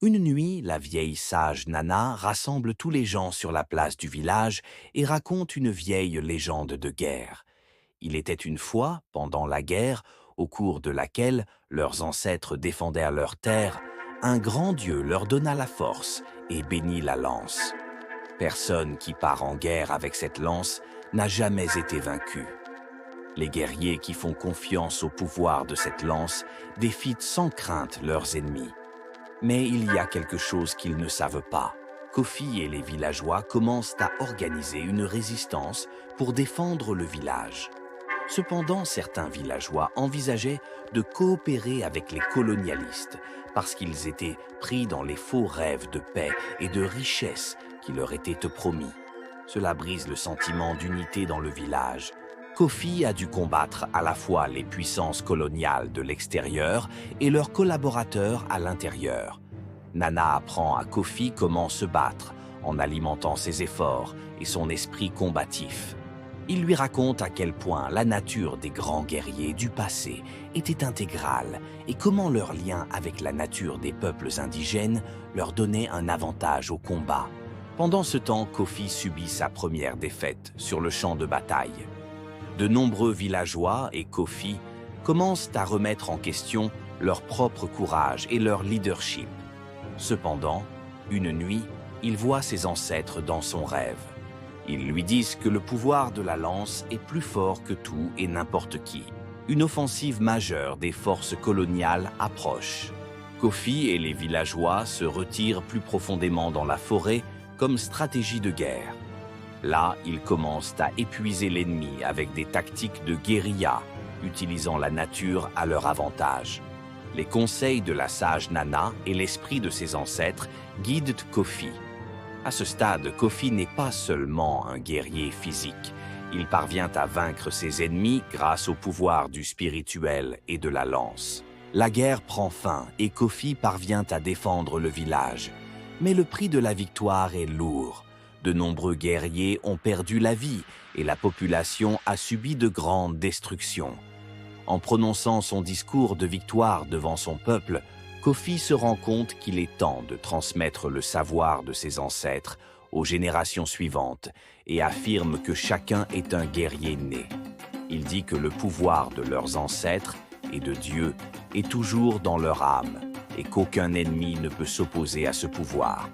Une nuit, la vieille sage Nana rassemble tous les gens sur la place du village et raconte une vieille légende de guerre. Il était une fois, pendant la guerre, au cours de laquelle leurs ancêtres défendèrent leur terre, un grand Dieu leur donna la force et bénit la lance. Personne qui part en guerre avec cette lance n'a jamais été vaincu. Les guerriers qui font confiance au pouvoir de cette lance défient sans crainte leurs ennemis. Mais il y a quelque chose qu'ils ne savent pas. Kofi et les villageois commencent à organiser une résistance pour défendre le village. Cependant, certains villageois envisageaient de coopérer avec les colonialistes parce qu'ils étaient pris dans les faux rêves de paix et de richesse qui leur étaient promis. Cela brise le sentiment d'unité dans le village. Kofi a dû combattre à la fois les puissances coloniales de l'extérieur et leurs collaborateurs à l'intérieur. Nana apprend à Kofi comment se battre en alimentant ses efforts et son esprit combatif. Il lui raconte à quel point la nature des grands guerriers du passé était intégrale et comment leur lien avec la nature des peuples indigènes leur donnait un avantage au combat. Pendant ce temps, Kofi subit sa première défaite sur le champ de bataille. De nombreux villageois et Kofi commencent à remettre en question leur propre courage et leur leadership. Cependant, une nuit, il voit ses ancêtres dans son rêve. Ils lui disent que le pouvoir de la lance est plus fort que tout et n'importe qui. Une offensive majeure des forces coloniales approche. Kofi et les villageois se retirent plus profondément dans la forêt comme stratégie de guerre. Là, ils commencent à épuiser l'ennemi avec des tactiques de guérilla, utilisant la nature à leur avantage. Les conseils de la sage Nana et l'esprit de ses ancêtres guident Kofi. À ce stade, Kofi n'est pas seulement un guerrier physique. Il parvient à vaincre ses ennemis grâce au pouvoir du spirituel et de la lance. La guerre prend fin et Kofi parvient à défendre le village. Mais le prix de la victoire est lourd. De nombreux guerriers ont perdu la vie et la population a subi de grandes destructions. En prononçant son discours de victoire devant son peuple, Kofi se rend compte qu'il est temps de transmettre le savoir de ses ancêtres aux générations suivantes et affirme que chacun est un guerrier né. Il dit que le pouvoir de leurs ancêtres et de Dieu est toujours dans leur âme et qu'aucun ennemi ne peut s'opposer à ce pouvoir.